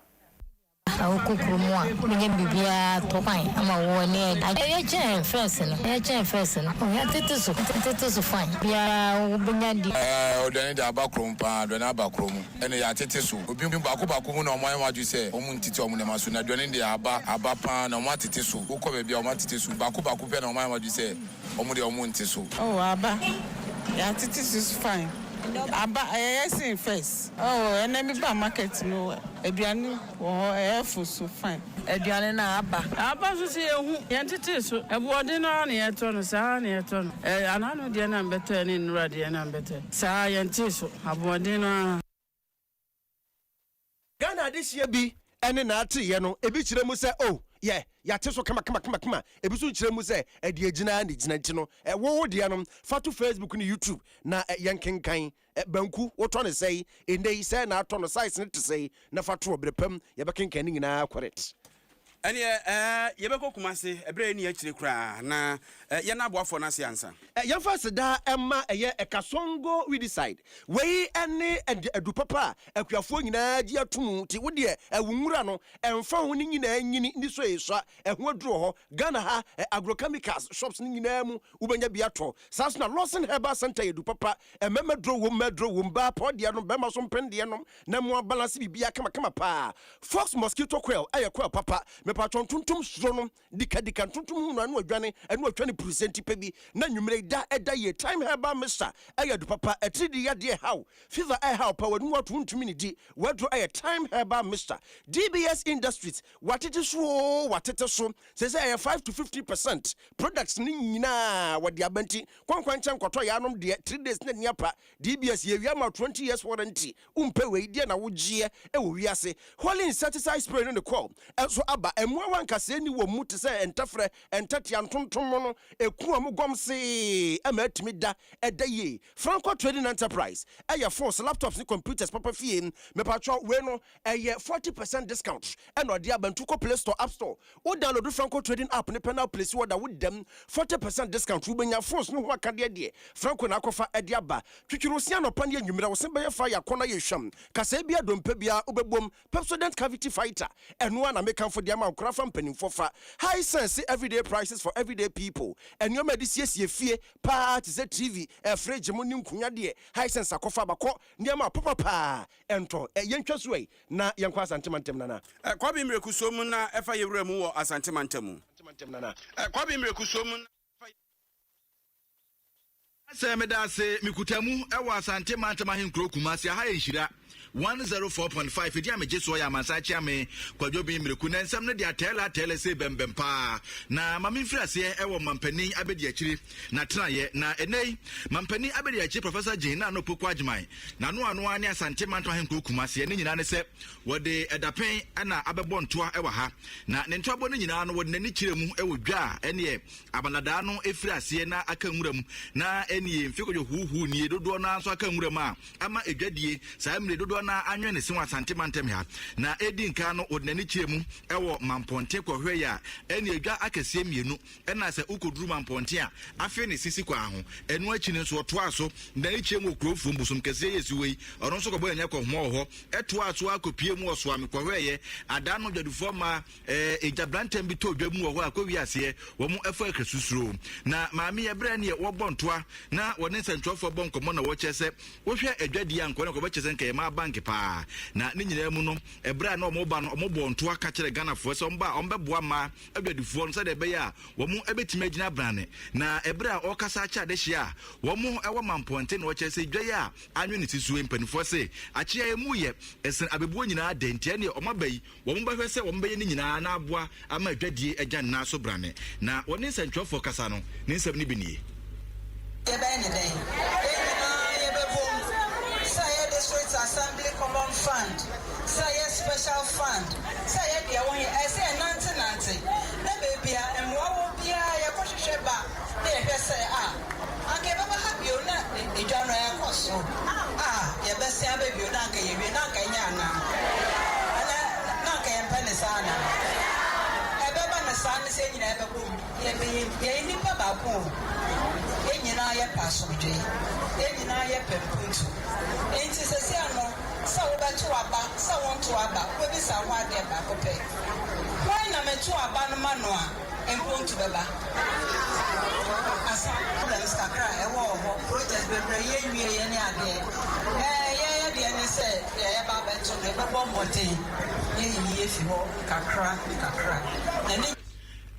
Speaker 15: Kukurumu a menye bibia topan ama wo ne e chen first no ya tete so fine bia wo benya di
Speaker 16: odani da abakrom pa do na abakrom ene ya tete so obi bako mu na oman waju se omu ntiti omu ne maso na do ne de aba pa na omu tete so wo ko be bia omu tete so bako pe na oman waju se omu de omu ntete so
Speaker 12: aba ya tete so fine aba yes first enemy ba market no aduane wo so fine
Speaker 14: aduane na
Speaker 17: aba so se ehu yentete so ebode no na yeto no sa na yeto no anano de na mbete ni nura de na mbete sa yente so abode no
Speaker 2: Ghana this year bi ene na ate ye no ebi kire mu se ya te so kama ebi so kire mu se ede agina ne gina nti no wo de no fa to Facebook ne YouTube na yenkenkan banku wo to ne sei endei se na ato no size ne te sei na fa to obrepam ye bekenkan ni nyina correct
Speaker 1: ene yebeko kumase ebre ni akire kura na ye na aboafo na se ansa
Speaker 2: ye fa se da emma eye ekasongo we decide we ene edu papa akuafo nyina gi atum ti wo de awunwura no emfa ho ni nyina nyini ni so yeswa eho aduro ho Ghana ha agrochemicals shops ni nyina mu ubenya bia to saso na Lawson Herbal Center edu papa ememedro wo ba podia no bema so mpende no na mo balance bibia kama pa Fox mosquito coil aye coil papa patron tuntum sro no dika tuntum no anu adwane anu atwane present pebi na nwumre da eda ye time Herbal Mr aye du papa etridi ya de how fever how power nu watuntumi ni di wadro aye time Herbal Mr DBS Industries watete so say aye 5 to 50% products ni nyina wadi abanti kwankwancha nkoto ya anom de 3 days na niapa DBS ye wi ma 20 years warranty umpe we die na wogie e wo wiase holy insecticide spray no ne call so aba emwa wankase ni wo mu te se entafre entatia ntontom no eku am gomse amatimi da edaye Franco Trading Enterprise eye force laptops ni computers papa fie me patcho we no eye 40% discount and odi abantu ko Play Store App Store o download Franco Trading app ne penal place order with them 40% discount wo benya force no ho akade de Franco na akofa edi aba twitwirosia no pan ye nwumira wo sembe ye fa yakona ye hwam kasa bia dompa bia obebom Pepsodent Cavity Fighter eno na make am for the Krafa penny for high sense everyday prices for everyday people and your medicine fie part is a TV fridge money nkunya de high sense akofa bako ndema papa ento yentwa so na yenkwa asantemantem nana
Speaker 1: kwabi mreku so mu na efa yewura mu wo asantemantem
Speaker 2: nana
Speaker 1: kwabi mreku so mu
Speaker 16: ase medase mikutamu ewa asantemantem ahenkro kumasi ha yenhira 104.5 edi ameje so ya mansachi ame kwadwo bi mreku na nsam ne dia tele se bembem pa na mamimfiri ase ewo mampani abedi akiri na tenaye na enei mampani abedi akiri Professor Jina no pokwa agman na no ano ani asante manto ahenkro kumase ne nyina ne se wode edapen na abebo ntoa ewa ha na ne ntoabo ne nyina no wode nani kiremu ewo dwa ene abanada no efiri ase na aka nwuram na ene mfikodwo huhu nie dodo na so aka nwuram a ama edwadie saa mre dodo na anwe ne se wasante mantem ha na edi nka no odnani chiemu ewo mamponte kohwe ya ene adwa akese mienu ena se ukoduru mamponte a afi ne sisi kwa ho enu achi ne so to aso ndani chiemu okrofo mbusum kese yesuwe ono so kobo enya ko ho ho eto aso akopie mu oso amekwohwe ye ada no dwadufo ma ejabrantem bi to dwa mu ho akowi ase wo mu efo akesusuro na maami ebre ne wo bontoa na woni nsentwofo bonkomo na wo chese wo hwe adwadi anko na ko bechese nka ma bank pa na ne nyina mu no ebre na omo ba no omo bontoa ka kire Ghana fo so mba ombeboa ma adwadifo no se de be ya wo mu ebetime agina brane na ebre a okasa cha de hia wo mu ewo mamponte na wo chese dwa ya anwe ne tisuwe mpanifo se achia emu ye esen abebuo nyina dentie ne omabai wo mu bahwe se wo mbaye ne nyina na aboa ama adwadie agya na so brane na woni nsentwofo kasa no ne nsem ne binie
Speaker 18: Assembly Common Fund, say special fund, say the one I say 1990. The baby and what will be a Kosheba, they say, I gave up a happy or not, the John Cosso. Your best baby, Nanka, you Nanka Yana, Nanka and Penisana. Ebeba San is saying, never boom, ye Papa boom. Yenina Passoji, Yenina Pemputu. Ain't it a siano? So about to Abba, so on to Abba, where is our wife there back of pay? Why not a 2 Abba Manoa and point to Baba? As problems can cry, a war, protest, but any idea. The enemy said, yeah, Baba to the Baba Monte. If you walk, Kakra.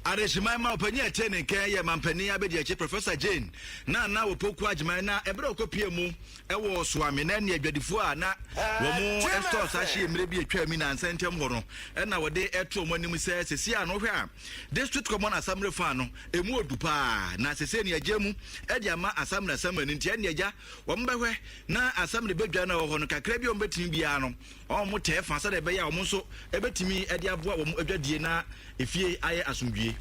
Speaker 16: Areshimama opanya tene kan ye mampani abedi ache Professor Jane na wopoku agima na ebere okopie mu ewo soame na ne adwadifo a na wo mu store sashi emre bi atwa mi na nsentem ho no na wode eto mo anim se sesi a no hwe a district common assembly fa no emu odupa na sese ne agya mu edi ama assembly ntia ne agya wo mbehwe na assembly bedwa na ho no kakra bi o mbetimi bia no o mo tefa sa de be ya o mo so ebetimi edi aboa wo mu adwadie na efie aye asomdwie.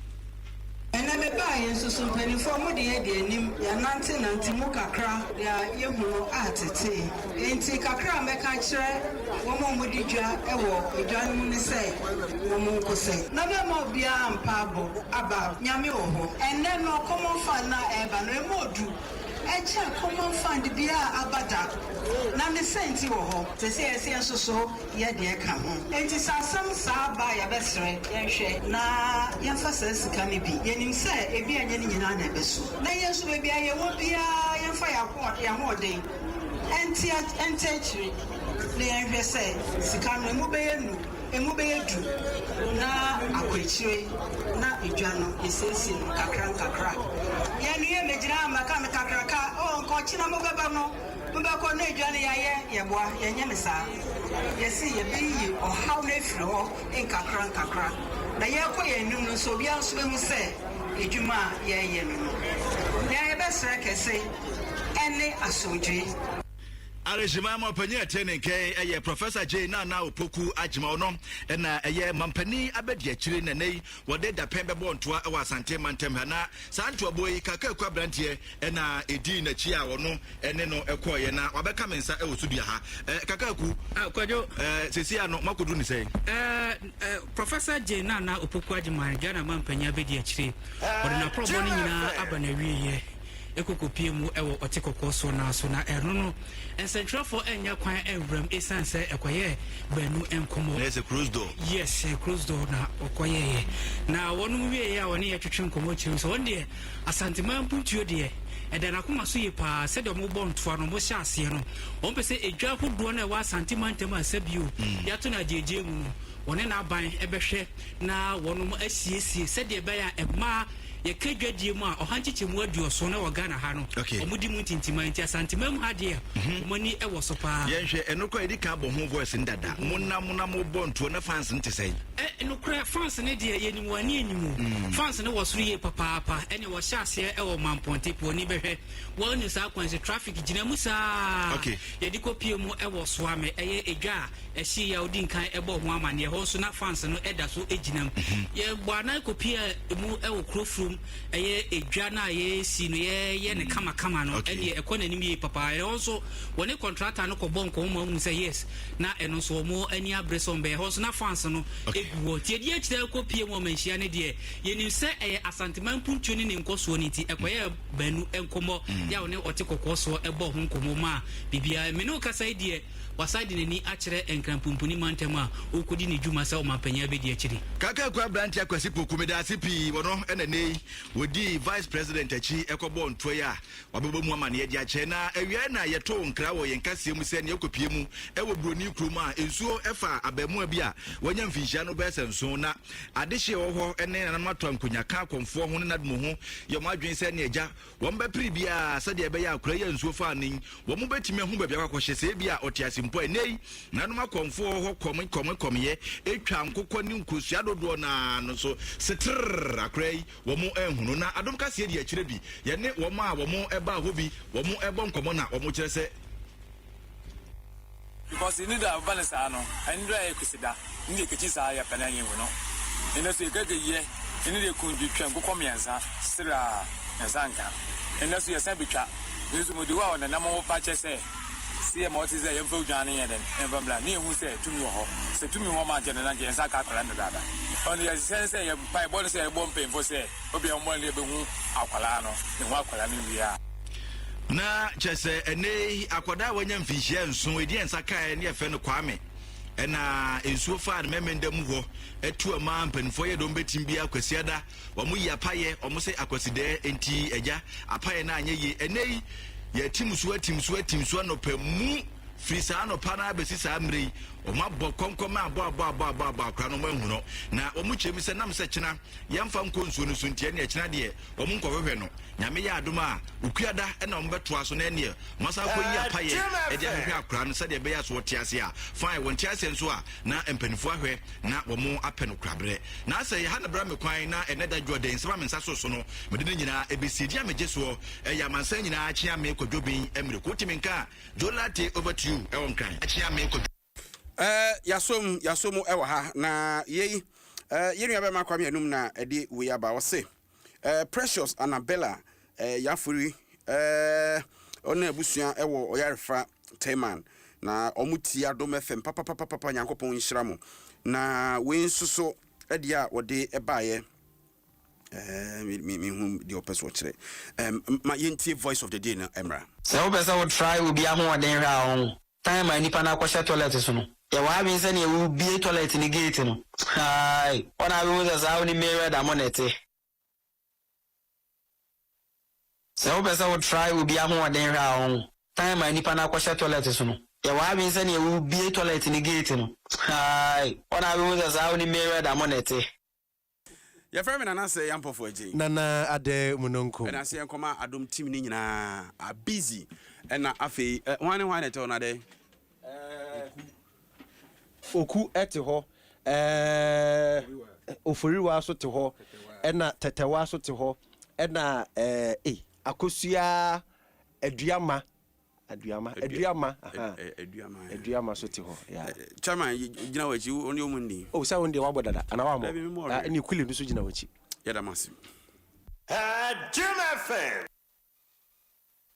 Speaker 18: And I'm a buy and so something for Modi Edim, Yananti Mukakra, ya Yamu at it. Ain't take a cram, a catcher, woman would you ewo, a John say, woman could say. Never more be and Pabo about Yamio, and then no common fun na eba no more do. Echa common fund be abada. Nan the senti wo to say so ye de ka ho. Enti sasam sa ba ya besre ye hwe na ye fasas ka me bi. Ye nim say e bi anya ni nyina na beso. Na yesu be bia ye wo bia ye fa ya ko ya ho den. Enti entry le ye hwe say sika no mu be ye nu. Emu be ye du na akwechire na edwa no esesi no kakra. Ye nu ye mejira amaka me kakra ka o nko chi na mo beba no. Mbako na edwane ye boa ye nyemesa ye si ye bi o how na firi ho nkakra na ye kɔ ye num no so bia so be mu se edwuma ye no na ye besere kese ene asodwe.
Speaker 16: Arejimama opanya tene ke eye Professor J na opoku agima ono na eye mampani abedi akire nanei wode da pembe bontoa e wasante mantem ha na santo boyi kaka kwa brantie na edi na chi a wono ene no ekoye na wabeka mensa e wosu bia ha kaka ku
Speaker 19: kwajo
Speaker 16: sesi ano makodu ni sei
Speaker 19: Professor J na opoku agima Ghana mampani abedi akire wode na probo ni nyina abana wiye ekokopie mu ewo otekoko so na eno no ensentrafo enya kwan ewram esanse ekoye banu enkomo
Speaker 16: yes a cruise door na okoye na wonu wie ya woni yetwetwe nkomo chiru so wonde asanteman puntuo de edana kuma so yepa se de mo bontoa no mo hya ase no on pese edwa hodo na wa asanteman tema asabio yato na jeje mu woni na aban ebehwe na wonu asiesie se de be ya ema ye kedwadie mu a ohanchiche mu aduoso na wagana ha no omudi mu tintima nti asantimam ha de omani ewo so pa ye hwe enokwa edika bo ho voice ndada munna mo bonto na fans ntesai
Speaker 19: enokra fans ne de ye nimu ani animu fans ne wo suru ye papa ene wo hyase ewo mamponte po ni behwe wo ni sa kwanse traffic gina mu sa ye dikopie mu ewo so ame eye edwa ehyi ya odi nkan ebo ho amane ho so na fans no eda so eginam ye bwana kopie mu ewo krofru no eye edwa na ye si no ye ne kama no e de ekọ nanim ye papa e also woni contractor no ko bon ko mo say yes na eno so mo ani abreso mbe ho so na fans no eguo tie die kire ko pie mo manhia ne de ye nim se eye asanteman puntu ne nkoso ni ti ekoye banu enkomo ya woni ote kokoso ebo ho nkomo ma bibia me no kasa die wasadi ne ni akire enkrampumpuni mantema okodi ne dwuma sa o mapanya be die akiri
Speaker 16: kaka kwa branch akwasi pokumeda sipi wono enene wodi vice president achi ekobo nto ya wabebo mu amane de ache na awia na yeto nkra wo yenkase mu se ne ekopie mu ewo broni kroma ensuo efa abamu bi a wanya mfinhia no bese nso na adehye wo ho ene na mato ankonya ka konfo ho ne nadmo ho ye mo adwen se ne agya wo mba pri bia se de be ya akura ya nsuo fa anin wo mo betime ho ba bia kwahye se bia otiase mpo enei na no makonfo ho komye etwa nkokọ ni nkosua dodo na no so setr akrai wo mo ehunu na adom kasie de akire bi ye ne wo ma wo mo eba ho bi wo mo ebo nkomo na wo mo kire se
Speaker 20: because you need a balance ano and do e kusida ndi ke chisa ya pananye wono ina so ikeke ye ina de kunju twa nkokọ miensa sira nsanka ina so yesa bitwa yesu modi wa na namo pa chese see mo ti say yemfo dwane ye den embla ni hu say tumi ho se tumi ho ma jene na je nsaka akwala na dada on ye say ye pai bo say bo mpem fo say obi o mo le be hu akwala no ne hu akwala ni wia
Speaker 16: na chese ene akwada wanya mfihia nso edi nsaka ne efe no kwame ena ensuo fa memenda mu ho etu ama mpanfo ye dom betim bia kwasiada wo mu ya paye o mu se akwaside enti eja apaye na anye ye ene ye timsuwa no pemu frisa no pana besi sa mri o mabọ konkom abo akra no mahuno na o mu chemi se nam se chena yamfa nkonsuo no suntie ne chena de o mu nkọhwehwe no nyame ya adoma ukuada na o mbeto aso na ne masa ko yi apaye e de ahwe akra no se de be ya so tiase a fine won tiase nso a na empanifo ahwe na o mu apeno krabre na se ha na bra me kwan na eneda Jordan se ba mensa so no mede ne nyina ebesidi amegye so ya mansa nyina achia me kodwobin emre ko timinka Jolate over to you ewon kan achia me kodwobin
Speaker 1: yasom ewa ha na yei yenu abe makwa me anum na ede we aba wo se Precious Annabella yafuri ona abusua ewo oyarefa Teman na omuti Adom FM papa nyankopon nhira mo na we nsuso ede a wode ebaye me hum the opposite kire my yenti voice of the day na Emra
Speaker 21: so person will try will be ahoden hwa ho time ani pa na kwhye toilet so no ye wa bi nse ne wu bie toilet ni gate no hai ona bi wo za wo ni mere da monete so person will try will be ahoden hwa ho time ani pa na kwhye toilet so no ye wa bi nse ne wu bie toilet ni gate no hai ona bi wo za wo ni mere da monete
Speaker 1: ya frame na say yampofo agin
Speaker 2: nana ade munonko
Speaker 1: na say enkoma Adom team ni nyina a busy na afei hwane te ona de
Speaker 2: oku ete ho oforiwa so te ho na tetewa so te ho na akosua aduama so te ho ya
Speaker 1: chairman gina wachi oni omundi
Speaker 2: o sa wonde wabodada ana wa mo ni kwili nso gina wachi
Speaker 1: ya da masim
Speaker 2: Jim FM